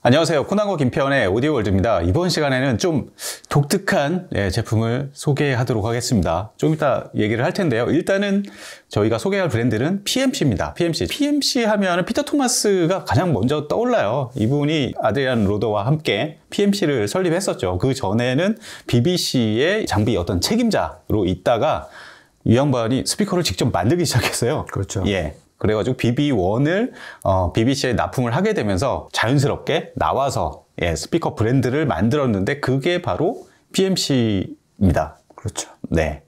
안녕하세요. 코난고 김태원의 오디오 월드입니다. 이번 시간에는 좀 독특한 제품을 소개하도록 하겠습니다. 좀 이따 얘기를 할 텐데요. 일단은 저희가 소개할 브랜드는 PMC입니다. PMC 하면 피터 토마스가 가장 먼저 떠올라요. 이분이 아드리안 로더와 함께 PMC를 설립했었죠. 그 전에는 BBC의 장비 어떤 책임자로 있다가 이 양반이 스피커를 직접 만들기 시작했어요. 그렇죠. 예. 그래가지고 BB1을 BBC에 납품을 하게 되면서 자연스럽게 나와서 스피커 브랜드를 만들었는데 그게 바로 PMC입니다. 그렇죠. 네.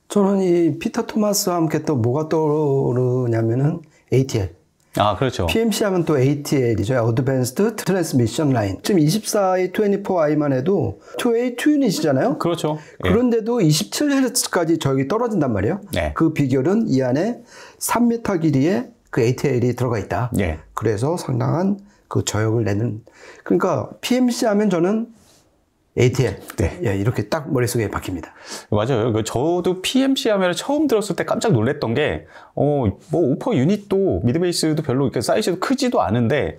저는 이 피터 토마스와 함께 또 뭐가 떠오르냐면은 ATL. 아, 그렇죠. PMC 하면 또 ATL이죠. Advanced Transmission Line. 지금 24i, 24i만 해도 2A, 2유닛이잖아요. 그렇죠. 예. 그런데도 27Hz까지 저기 떨어진단 말이에요. 네. 그 비결은 이 안에 3m 길이의 그 ATL이 들어가 있다. 예. 그래서 상당한 그 저역을 내는. 그러니까 PMC 하면 저는 ATL. 네. 예, 이렇게 딱 머릿속에 박힙니다. 맞아요. 저도 PMC 하면 처음 들었을 때 깜짝 놀랐던 게, 뭐, 오퍼 유닛도, 미드베이스도 별로 이렇게 사이즈도 크지도 않은데,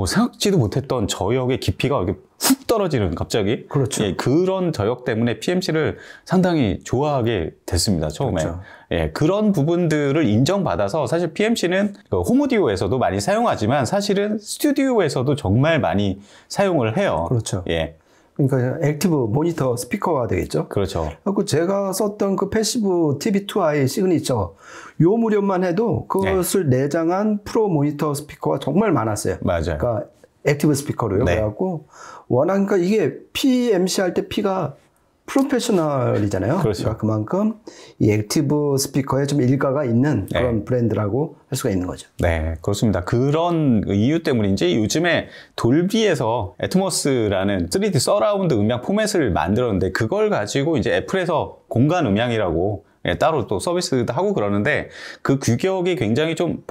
생각지도 못했던 저역의 깊이가 이렇게 훅 떨어지는, 갑자기. 그렇죠. 예, 그런 저역 때문에 PMC를 상당히 좋아하게 됐습니다, 처음에. 그렇죠. 예, 그런 부분들을 인정받아서 사실 PMC는 홈오디오에서도 많이 사용하지만 사실은 스튜디오에서도 정말 많이 사용을 해요. 그렇죠. 예. 그러니까 액티브 모니터 스피커가 되겠죠. 그렇죠. 그리고 제가 썼던 그 패시브 TV2i 시그니처 요 무렵만 해도 그것을 내장한 프로 모니터 스피커가 정말 많았어요. 맞아요. 그러니까 액티브 스피커로요. 네. 그래갖고 워낙 그러니까 이게 PMC 할 때 P가 프로페셔널이잖아요. 그렇죠. 그러니까 그만큼 이 액티브 스피커에 좀 일가가 있는 그런 브랜드라고 할 수가 있는 거죠. 네, 그렇습니다. 그런 이유 때문인지 요즘에 돌비에서 애트모스라는 3D 서라운드 음향 포맷을 만들었는데 그걸 가지고 이제 애플에서 공간 음향이라고 따로 또 서비스도 하고 그러는데 그 규격이 굉장히 좀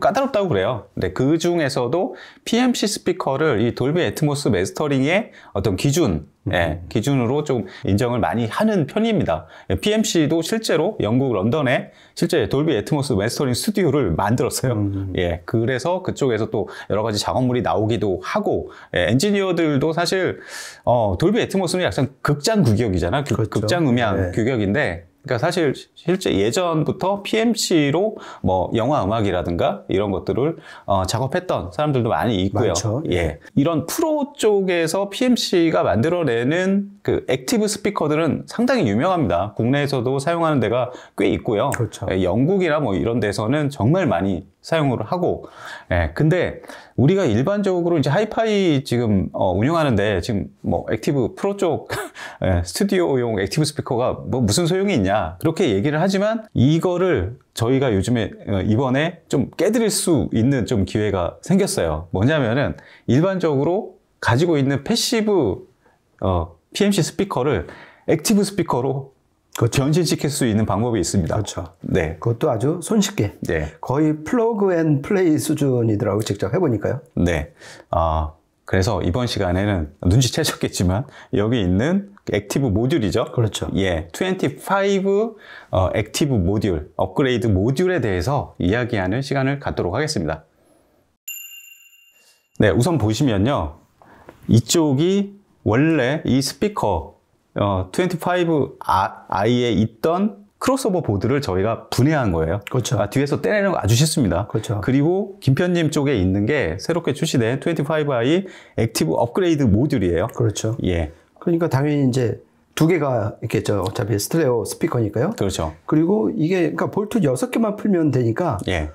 까다롭다고 그래요. 근데 그 중에서도 PMC 스피커를 이 돌비 애트모스 마스터링의 어떤 기준으로 좀 인정을 많이 하는 편입니다. PMC도 실제로 영국 런던에 실제 돌비 애트모스 마스터링 스튜디오를 만들었어요. 예, 그래서 그쪽에서 또 여러 가지 작업물이 나오기도 하고, 엔지니어들도 사실 돌비 애트모스는 약간 극장 규격이잖아. 그렇죠. 극장 음향 규격인데. 그러니까 사실 실제 예전부터 PMC로 뭐 영화 음악이라든가 이런 것들을 작업했던 사람들도 많이 있고요. 많죠. 예. 이런 프로 쪽에서 PMC가 만들어내는 그 액티브 스피커들은 상당히 유명합니다. 국내에서도 사용하는 데가 꽤 있고요. 그렇죠. 예, 영국이나 뭐 이런 데서는 정말 많이 사용을 하고, 근데 우리가 일반적으로 이제 하이파이 지금 운영하는데 지금 뭐 액티브 프로 쪽 스튜디오용 액티브 스피커가 뭐 무슨 소용이 있냐 그렇게 얘기를 하지만 이거를 저희가 요즘에 이번에 좀 깨드릴 수 있는 좀 기회가 생겼어요. 뭐냐면은 일반적으로 가지고 있는 패시브 PMC 스피커를 액티브 스피커로 변신시킬 수 있는 방법이 있습니다. 그렇죠. 네. 그것도 아주 손쉽게. 네. 거의 플러그 앤 플레이 수준이더라고요. 직접 해보니까요. 네. 그래서 이번 시간에는 눈치채셨겠지만 여기 있는 액티브 모듈이죠. 그렇죠. 예. 25 액티브 모듈, 업그레이드 모듈에 대해서 이야기하는 시간을 갖도록 하겠습니다. 네. 우선 보시면요. 이쪽이 원래 이 스피커 25i에 있던 크로스오버 보드를 저희가 분해한 거예요. 그렇죠. 뒤에서 떼내는 거 아주 쉽습니다. 그렇죠. 그리고 김편님 쪽에 있는 게 새롭게 출시된 25i 액티브 업그레이드 모듈이에요. 그렇죠. 예. 그러니까 당연히 이제 두 개가 있겠죠. 어차피 스테레오 스피커니까요. 그렇죠. 그리고 이게 그러니까 볼트 6개만 풀면 되니까 예.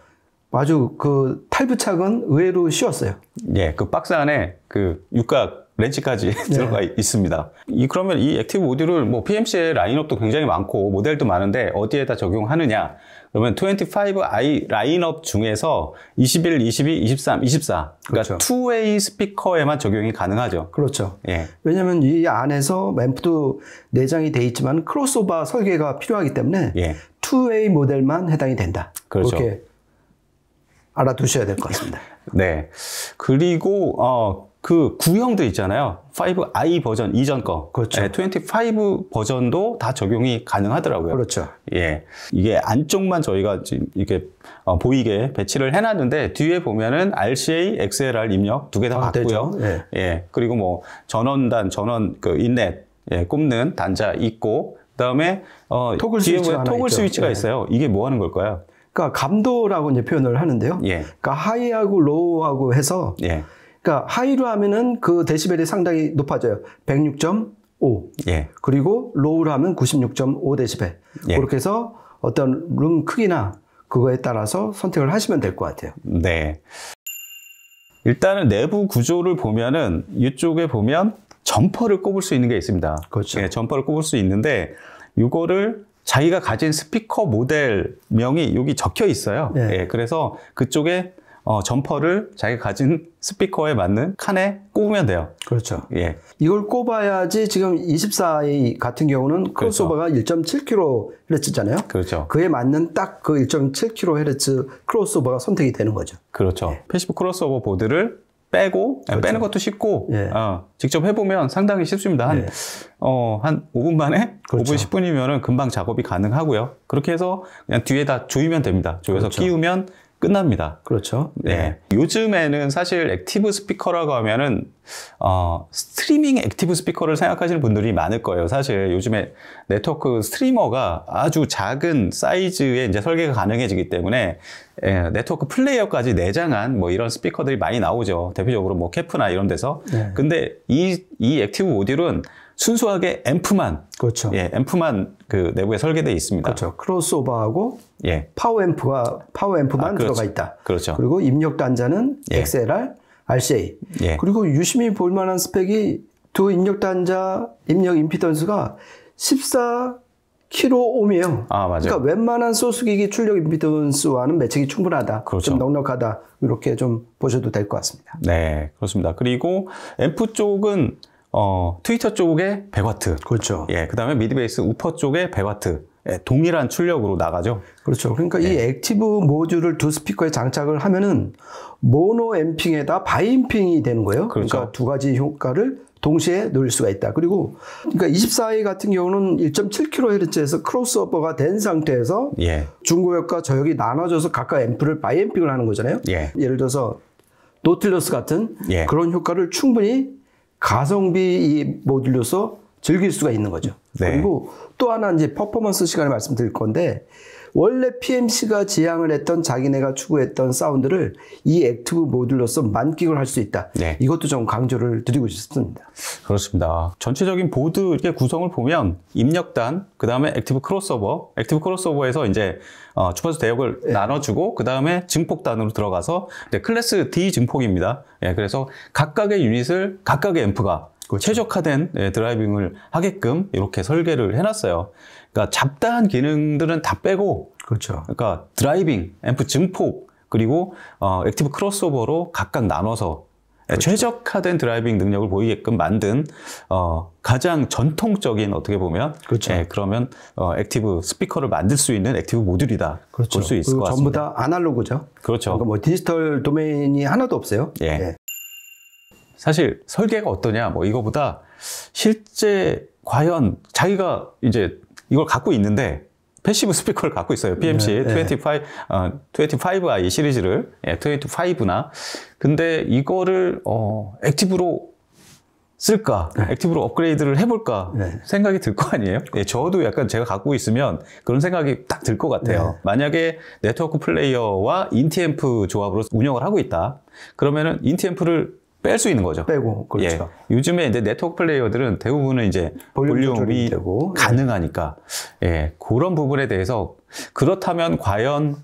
아주 그 탈부착은 의외로 쉬웠어요. 예. 그 박스 안에 그 육각 렌치까지 들어가 있습니다. 그러면 이 액티브 모듈을 뭐 PMC의 라인업도 굉장히 많고 모델도 많은데 어디에다 적용하느냐? 그러면 25i 라인업 중에서 21, 22, 23, 24. 그러니까 그렇죠. 2way 스피커에만 적용이 가능하죠. 그렇죠. 예. 왜냐하면 이 안에서 앰프도 내장이 돼 있지만 크로스오버 설계가 필요하기 때문에 예. 2way 모델만 해당이 된다. 그렇죠. 그렇게 알아두셔야 될 것 같습니다. 네. 그리고 그 구형도 있잖아요. 5i 버전 이전 거. 그렇죠. 예, 25 버전도 다 적용이 가능하더라고요. 그렇죠. 예. 이게 안쪽만 저희가 지금 이렇게 보이게 배치를 해놨는데 뒤에 보면은 RCA, XLR 입력 두 개 다 맞고요. 예. 예. 그리고 뭐 전원 그 인넷 예, 꼽는 단자 있고 그다음에 토글 뒤에 스위치가 하나 토글 있죠. 스위치가 예. 있어요. 이게 뭐 하는 걸까요? 그러니까 감도라고 이제 표현을 하는데요. 예. 그러니까 하이하고 로우하고 해서 예. 그러니까 하이로 하면은 그 데시벨이 상당히 높아져요. 106.5. 예. 그리고 로우로 하면 96.5 데시벨. 예. 그렇게 해서 어떤 룸 크기나 그거에 따라서 선택을 하시면 될 것 같아요. 네. 일단은 내부 구조를 보면은 이쪽에 보면 점퍼를 꼽을 수 있는 게 있습니다. 그렇죠. 예, 점퍼를 꼽을 수 있는데 이거를 자기가 가진 스피커 모델명이 여기 적혀 있어요. 네. 예, 그래서 그쪽에 점퍼를 자기가 가진 스피커에 맞는 칸에 꼽으면 돼요. 그렇죠. 예. 이걸 꼽아야지 지금 24A 같은 경우는 크로스오버가 1.7kHz잖아요. 그렇죠. 그에 맞는 딱 그 1.7kHz 크로스오버가 선택이 되는 거죠. 그렇죠. 패시브 크로스오버 보드를 빼고 그렇죠. 빼는 것도 쉽고 예. 직접 해보면 상당히 쉽습니다. 한 5분 만에 그렇죠. 5분 10분이면은 금방 작업이 가능하고요. 그렇게 해서 그냥 뒤에다 조이면 됩니다. 조여서 그렇죠. 끼우면 끝납니다. 그렇죠. 네. 요즘에는 사실 액티브 스피커라고 하면은 스트리밍 액티브 스피커를 생각하시는 분들이 많을 거예요. 사실 요즘에 네트워크 스트리머가 아주 작은 사이즈의 이제 설계가 가능해지기 때문에 네트워크 플레이어까지 내장한 뭐 이런 스피커들이 많이 나오죠. 대표적으로 뭐 캐프나 이런 데서. 네. 근데 이 액티브 모듈은 순수하게 앰프만 그렇죠. 앰프만 그 내부에 설계되어 있습니다. 그렇죠. 크로스오버하고 예. 파워앰프만 그렇죠. 들어가 있다. 그렇죠. 그리고 입력 단자는 예. XLR, RCA. 예. 그리고 유심히 볼 만한 스펙이 두 입력 단자 입력 임피던스가 14kΩ이에요. 아, 맞아요. 그러니까 웬만한 소스기기 출력 임피던스와는 매칭이 충분하다. 그렇죠. 좀 넉넉하다. 이렇게 좀 보셔도 될 것 같습니다. 네, 그렇습니다. 그리고 앰프 쪽은 트위터 쪽에 100W. 그렇죠. 예, 그 다음에 미드베이스 우퍼 쪽에 100W. 예, 동일한 출력으로 나가죠. 그렇죠. 그러니까 이 액티브 모듈을 두 스피커에 장착을 하면은 모노 앰핑에다 바이앰핑이 되는 거예요. 그렇죠. 그러니까 두 가지 효과를 동시에 누릴 수가 있다. 그리고 그러니까 24A 같은 경우는 1.7kHz에서 크로스오버가 된 상태에서 예, 중고역과 저역이 나눠져서 각각 앰프를 바이앰핑을 하는 거잖아요. 예. 예를 들어서 노틸러스 같은 예. 그런 효과를 충분히 가성비 이 모듈로서 즐길 수가 있는 거죠. 네. 그리고 또 하나 이제 퍼포먼스 시간에 말씀드릴 건데 원래 PMC가 지향을 했던 자기네가 추구했던 사운드를 이 액티브 모듈로서 만끽을 할 수 있다. 네. 이것도 좀 강조를 드리고 싶습니다. 그렇습니다. 전체적인 보드 이렇게 구성을 보면 입력단, 그 다음에 액티브 크로스오버에서 이제 주파수 대역을 나눠주고 그 다음에 증폭단으로 들어가서 클래스 D 증폭입니다. 예, 그래서 각각의 유닛을 각각의 앰프가 최적화된 드라이빙을 하게끔 이렇게 설계를 해놨어요. 그러니까 잡다한 기능들은 다 빼고, 그렇죠. 그러니까 드라이빙, 앰프 증폭, 그리고 액티브 크로스오버로 각각 나눠서 최적화된 드라이빙 능력을 보이게끔 만든 가장 전통적인 어떻게 보면 그렇죠. 그러면 액티브 스피커를 만들 수 있는 액티브 모듈이다. 그렇죠. 볼 수 있을 것 전부 같습니다. 다 아날로그죠. 그렇죠. 그러니까 뭐 디지털 도메인이 하나도 없어요. 예. 예. 사실 설계가 어떠냐, 뭐 이거보다 실제 과연 자기가 이제 이걸 갖고 있는데 패시브 스피커를 갖고 있어요. PMC 25i 시리즈를 25나 근데 이거를 액티브로 쓸까, 액티브로 업그레이드를 해볼까 생각이 들 거 아니에요? 예, 저도 약간 제가 갖고 있으면 그런 생각이 딱 들 것 같아요. 만약에 네트워크 플레이어와 인티앰프 조합으로 운영을 하고 있다. 그러면은 인티앰프를 뺄 수 있는 거죠. 빼고 그렇죠. 예, 요즘에 이제 네트워크 플레이어들은 대부분은 이제 볼륨이 되고 가능하니까 그런 부분에 대해서 그렇다면 과연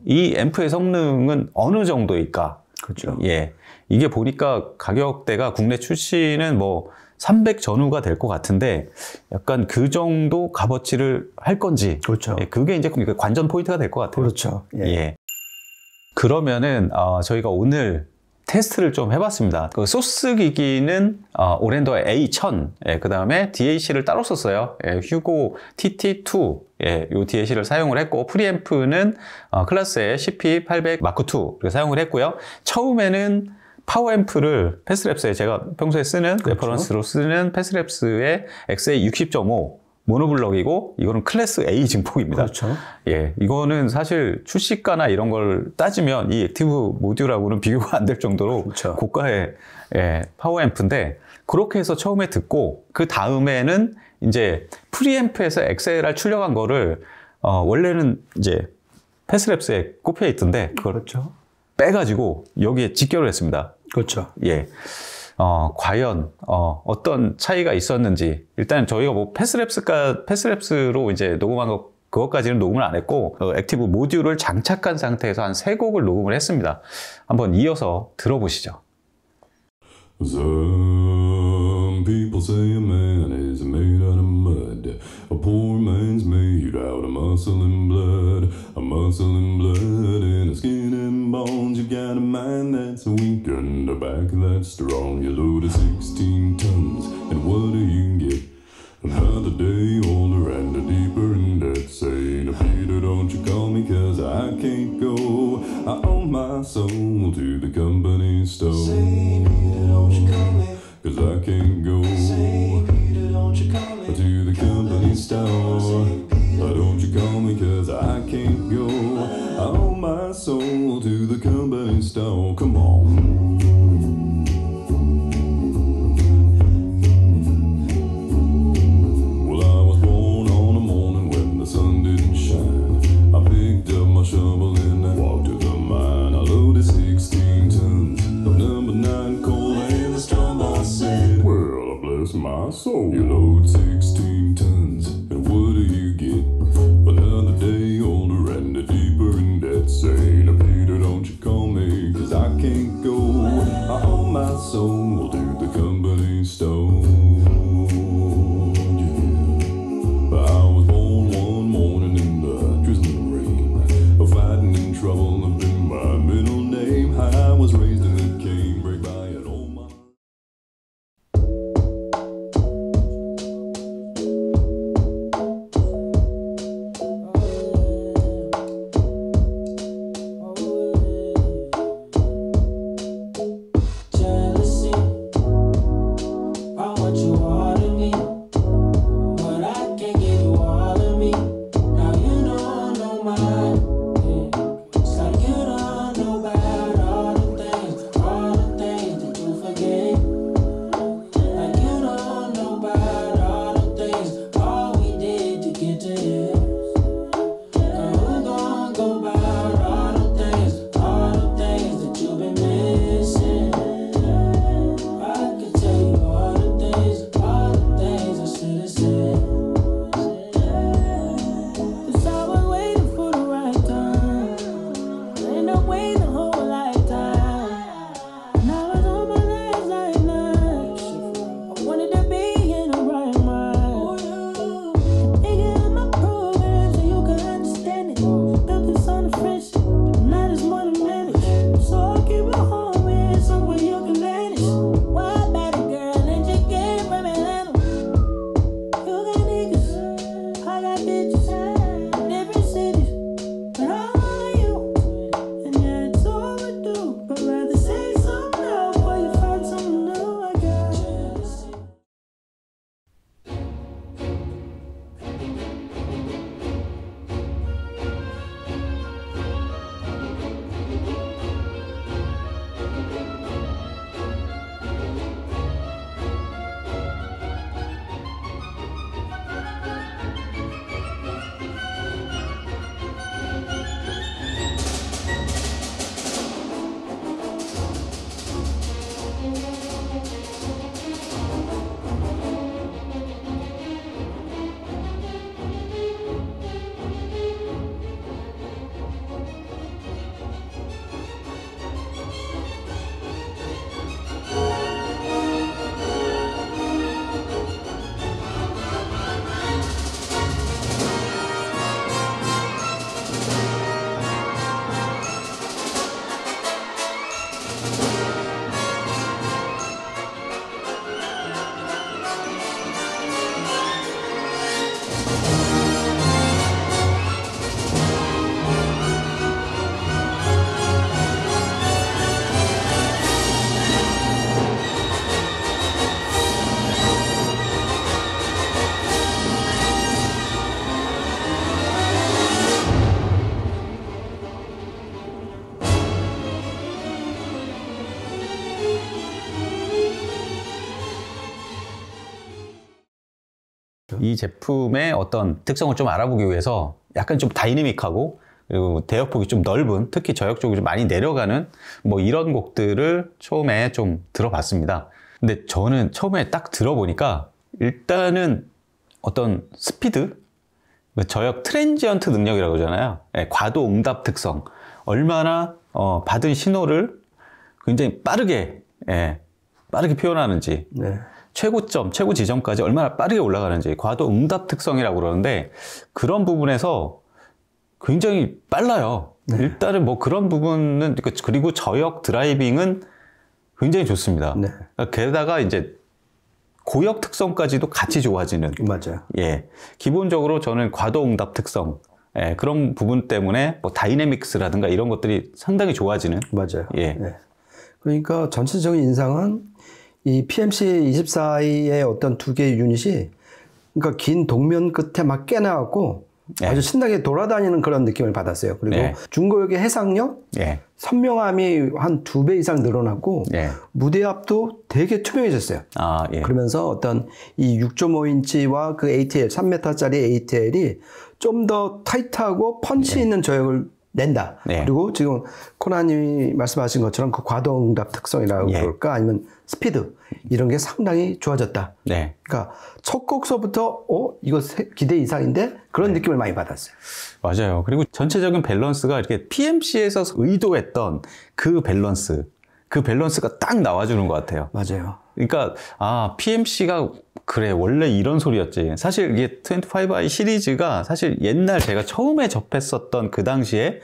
이 앰프의 성능은 어느 정도일까? 그렇죠. 예, 이게 보니까 가격대가 국내 출시는 뭐 300 전후가 될 것 같은데 약간 그 정도 값어치를 할 건지 그렇죠. 그게 이제 관전 포인트가 될 것 같아요. 그렇죠. 예. 그러면은 저희가 오늘 테스트를 좀 해봤습니다. 그 소스 기기는 오랜더 A1000, 그 다음에 DAC를 따로 썼어요. 휴고 TT2, 요 DAC를 사용을 했고, 프리앰프는 클래스의 CP800 마크2를 사용을 했고요. 처음에는 파워앰프를 패스랩스에 제가 평소에 쓰는 레퍼런스로 쓰는 패스랩스의 XA 60.5 모노블럭이고 이거는 클래스 A 증폭입니다. 그렇죠. 예, 이거는 사실 출시가나 이런 걸 따지면 이 액티브 모듈하고는 비교가 안 될 정도로 그렇죠. 고가의 파워앰프인데 그렇게 해서 처음에 듣고 그 다음에는 이제 프리앰프에서 XLR 출력한 거를 원래는 이제 패스랩스에 꼽혀 있던데 그걸 그렇죠. 빼가지고 여기에 직결을 했습니다. 그렇죠. 예. 과연 어떤 차이가 있었는지 일단 저희가 뭐 패스랩스로 이제 녹음한 그것까지는 녹음을 안 했고 액티브 모듈을 장착한 상태에서 한 3곡을 녹음을 했습니다. 한번 이어서 들어보시죠. Some people say a man is made out of mud. A poor man's made out of muscle and blood. A muscle and blood and a skin and bones. You got a mind that's weak and a back that's strong. You load of 16 tons, and what do you get? Another day older and deeper in debt. Saying, Peter, don't you call me, cause I can't go. I owe my soul to the company store. Say, Peter, don't you call me, cause I can't go. Say, Peter, don't you call me, to the company store. Don't you call me, cause I can't go. I owe my soul to the company store. Come on. Shovel and I walked to the mine. I loaded 16 tons of number 9 coal, and the strong boss said, well, bless my soul. You load 16 tons, and what do you get? Another day older and deeper in debt. Saying, Peter, don't you call me, cause I can't 이 제품의 어떤 특성을 좀 알아보기 위해서 약간 좀 다이내믹하고 그리고 대역폭이 좀 넓은, 특히 저역 쪽이 좀 많이 내려가는 뭐 이런 곡들을 처음에 좀 들어봤습니다. 근데 저는 처음에 딱 들어보니까 일단은 어떤 스피드, 저역 트랜지언트 능력이라고 하잖아요. 예, 과도 응답 특성. 얼마나 받은 신호를 굉장히 빠르게 표현하는지. 네. 최고점, 최고 지점까지 얼마나 빠르게 올라가는지. 과도 응답 특성이라고 그러는데 그런 부분에서 굉장히 빨라요. 네. 일단은 뭐 그런 부분은, 그리고 저역 드라이빙은 굉장히 좋습니다. 네. 게다가 이제 고역 특성까지도 같이 좋아지는. 맞아요. 예. 기본적으로 저는 과도 응답 특성, 그런 부분 때문에 뭐 다이내믹스라든가 이런 것들이 상당히 좋아지는. 맞아요. 예. 네. 그러니까 전체적인 인상은 이 PMC-24의 어떤 두 개의 유닛이 그러니까 긴 동면 끝에 막 깨나갖고 예. 아주 신나게 돌아다니는 그런 느낌을 받았어요. 그리고 예. 중고역의 해상력, 예. 선명함이 한 2배 이상 늘어났고 예. 무대 앞도 되게 투명해졌어요. 아, 예. 그러면서 어떤 이 6.5인치와 그 ATL, 3m짜리 ATL이 좀 더 타이트하고 펀치 있는 저역을 낸다. 네. 그리고 지금 코나님이 말씀하신 것처럼 그 과도응답 특성이라고 예. 그럴까 아니면 스피드 이런 게 상당히 좋아졌다. 네. 그러니까 첫 곡서부터 이거 기대 이상인데 그런 느낌을 많이 받았어요. 맞아요. 그리고 전체적인 밸런스가 이렇게 PMC에서 의도했던 그 밸런스가 딱 나와주는 것 같아요. 맞아요. 그러니까 PMC가 그래 원래 이런 소리였지. 사실 이게 25i 시리즈가 사실 옛날 제가 처음에 접했었던 그 당시에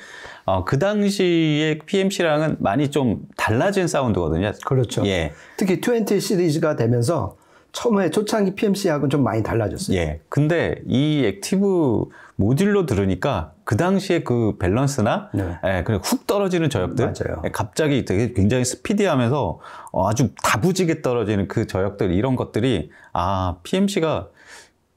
PMC랑은 많이 좀 달라진 사운드거든요. 그렇죠. 예. 특히 20 시리즈가 되면서 처음에 초창기 PMC하고는 좀 많이 달라졌어요. 예. 근데 이 액티브 모듈로 들으니까 그 당시에 그 밸런스나 네. 그리고 훅 떨어지는 저역들, 맞아요. 갑자기 되게 굉장히 스피디하면서 아주 다부지게 떨어지는 그 저역들 이런 것들이 PMC가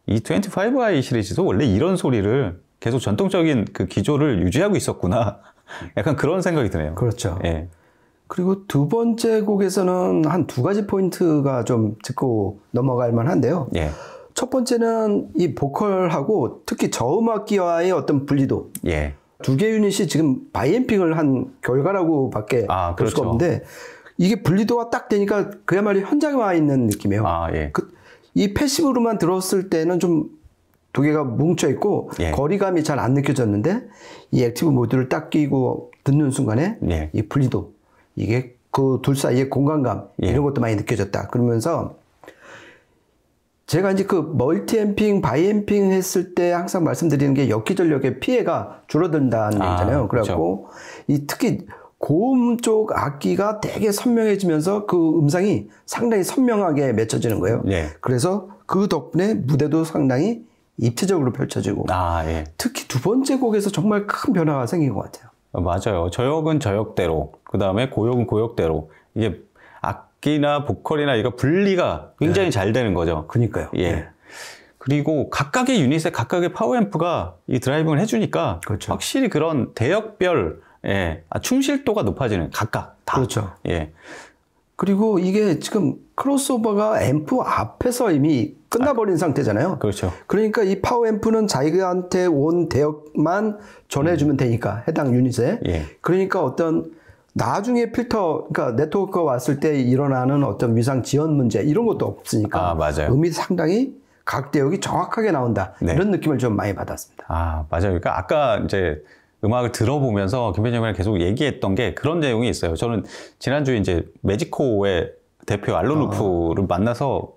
이 25i 시리즈도 원래 이런 소리를 계속 전통적인 그 기조를 유지하고 있었구나. 약간 그런 생각이 드네요. 그렇죠. 예. 그리고 두 번째 곡에서는 한 두 가지 포인트가 좀 짚고 넘어갈 만한데요. 예. 첫 번째는 이 보컬하고 특히 저음악기와의 어떤 분리도. 예. 두 개 유닛이 지금 바이앰핑을 한 결과라고 밖에 볼 수가 그렇죠. 없는데 이게 분리도가 딱 되니까 그야말로 현장에 와 있는 느낌이에요. 예. 이 패시브로만 들었을 때는 좀 두 개가 뭉쳐 있고 예. 거리감이 잘 안 느껴졌는데 이 액티브 모드를 딱 끼고 듣는 순간에 예. 이 분리도 이게 그 둘 사이의 공간감 예. 이런 것도 많이 느껴졌다. 그러면서 제가 이제 그 멀티앰핑, 바이앰핑 했을 때 항상 말씀드리는 게 역기전력의 피해가 줄어든다는 얘기잖아요. 그래갖고 이 특히 고음 쪽 악기가 되게 선명해지면서 그 음상이 상당히 선명하게 맺혀지는 거예요. 예. 그래서 그 덕분에 무대도 상당히 입체적으로 펼쳐지고 예. 특히 두 번째 곡에서 정말 큰 변화가 생긴 것 같아요. 맞아요. 저역은 저역대로, 그 다음에 고역은 고역대로. 이게 악기나 보컬이나 이거 분리가 굉장히 잘 되는 거죠. 그러니까요. 예. 네. 그리고 각각의 유닛에 각각의 파워앰프가 이 드라이빙을 해주니까 그렇죠. 확실히 그런 대역별 충실도가 높아지는 각각 다. 그렇죠. 예. 그리고 이게 지금 크로스오버가 앰프 앞에서 이미 끝나버린 상태잖아요. 그렇죠. 그러니까 이 파워 앰프는 자기한테 온 대역만 전해주면 되니까 해당 유닛에. 예. 그러니까 어떤 나중에 필터, 그러니까 네트워크가 왔을 때 일어나는 어떤 위상 지연 문제 이런 것도 없으니까 맞아요. 음이 상당히 각 대역이 정확하게 나온다. 네. 이런 느낌을 좀 많이 받았습니다. 맞아요. 그러니까 아까 이제 음악을 들어보면서 김편장님이랑 계속 얘기했던 게 그런 내용이 있어요. 저는 지난주에 이제 매지코의 대표 알론 루프를 만나서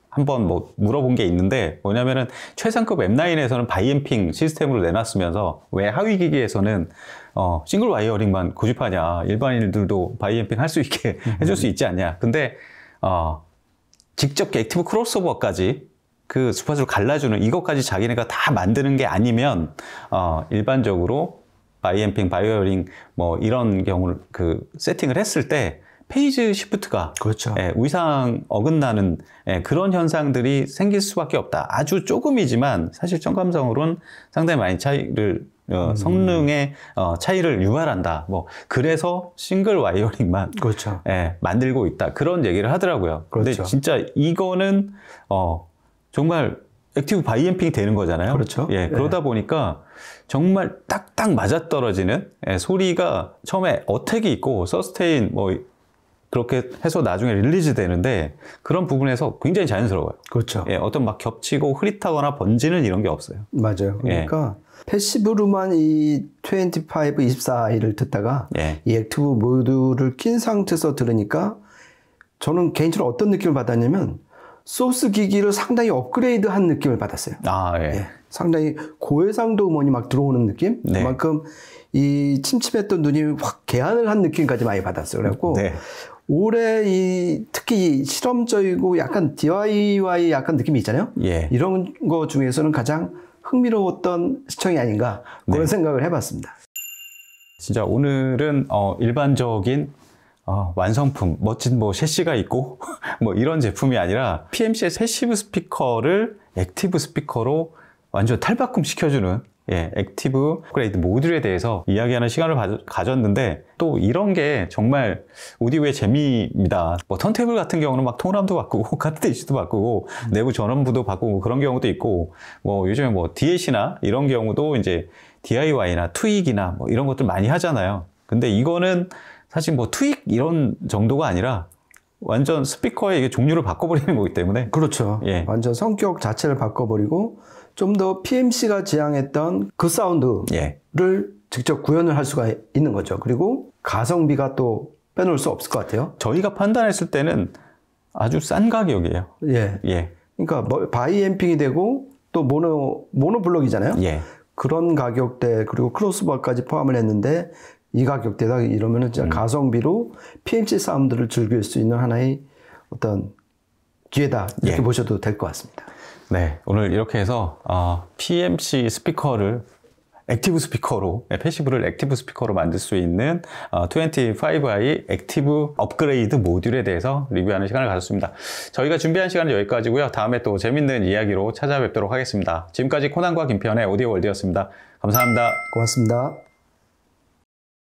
한번 물어본 게 있는데 뭐냐면은 최상급 M9에서는 바이앰핑 시스템으로 내놨으면서 왜 하위 기기에서는 싱글 와이어링만 고집하냐, 일반인들도 바이앰핑 할 수 있게 해줄 수 있지 않냐. 근데 직접 액티브 크로스오버까지 그 주파수를 갈라주는 이것까지 자기네가 다 만드는 게 아니면 일반적으로 바이앰핑, 바이어링 이런 경우를 그 세팅을 했을 때 페이즈 시프트가 그렇죠. 위상 어긋나는 그런 현상들이 생길 수밖에 없다. 아주 조금이지만 사실 청감성으로는 상당히 많이 차이를 성능의 차이를 유발한다. 그래서 싱글 와이어링만 그렇죠. 만들고 있다. 그런 얘기를 하더라고요. 그렇죠. 근데 진짜 이거는 정말 액티브 바이앰핑이 되는 거잖아요. 그렇죠. 예, 그러다 보니까 정말 딱딱 맞아떨어지는 소리가 처음에 어택이 있고 서스테인 뭐 그렇게 해서 나중에 릴리즈 되는데 그런 부분에서 굉장히 자연스러워요. 그렇죠. 예, 어떤 막 겹치고 흐릿하거나 번지는 이런 게 없어요. 맞아요. 그러니까 패시브로만 이 25, 24I를 듣다가 이 액티브 모드를 낀 상태에서 들으니까 저는 개인적으로 어떤 느낌을 받았냐면 소스 기기를 상당히 업그레이드한 느낌을 받았어요. 상당히 고해상도 음원이 막 들어오는 느낌? 그만큼 이 침침했던 눈이 확 개안을 한 느낌까지 많이 받았어요. 그래갖고 올해 특히 실험적이고 약간 DIY 약간 느낌이 있잖아요. 이런 거 중에서는 가장 흥미로웠던 시청이 아닌가 그런 생각을 해봤습니다. 진짜 오늘은 일반적인 완성품, 멋진 뭐 셰시가 있고 뭐 이런 제품이 아니라 PMC의 패시브 스피커를 액티브 스피커로 완전 탈바꿈 시켜주는 액티브 업그레이드 모듈에 대해서 이야기하는 시간을 가졌는데 또 이런 게 정말 오디오의 재미입니다. 뭐 턴테이블 같은 경우는 막 통람도 바꾸고 카트리지도 바꾸고 내부 전원부도 바꾸고 그런 경우도 있고 뭐 요즘에 뭐 DAC나 이런 경우도 이제 DIY나 투익이나 뭐 이런 것들 많이 하잖아요. 근데 이거는 사실 뭐 투익 이런 정도가 아니라 완전 스피커의 이게 종류를 바꿔버리는 거기 때문에 그렇죠. 완전 성격 자체를 바꿔버리고 좀 더 PMC가 지향했던 그 사운드를 직접 구현을 할 수가 있는 거죠. 그리고 가성비가 또 빼놓을 수 없을 것 같아요. 저희가 판단했을 때는 아주 싼 가격이에요. 그러니까 바이앰핑이 되고 또 모노 블록이잖아요. 그런 가격대 그리고 크로스버까지 포함을 했는데 이 가격대다 이러면은 진짜 가성비로 PMC 사운드를 즐길 수 있는 하나의 어떤 기회다 이렇게 보셔도 될 것 같습니다. 네, 오늘 이렇게 해서 PMC 스피커를 액티브 스피커로, 패시브를 액티브 스피커로 만들 수 있는 25i 액티브 업그레이드 모듈에 대해서 리뷰하는 시간을 가졌습니다. 저희가 준비한 시간은 여기까지고요. 다음에 또 재밌는 이야기로 찾아뵙도록 하겠습니다. 지금까지 코난과 김편의 오디오 월드였습니다. 감사합니다. 고맙습니다.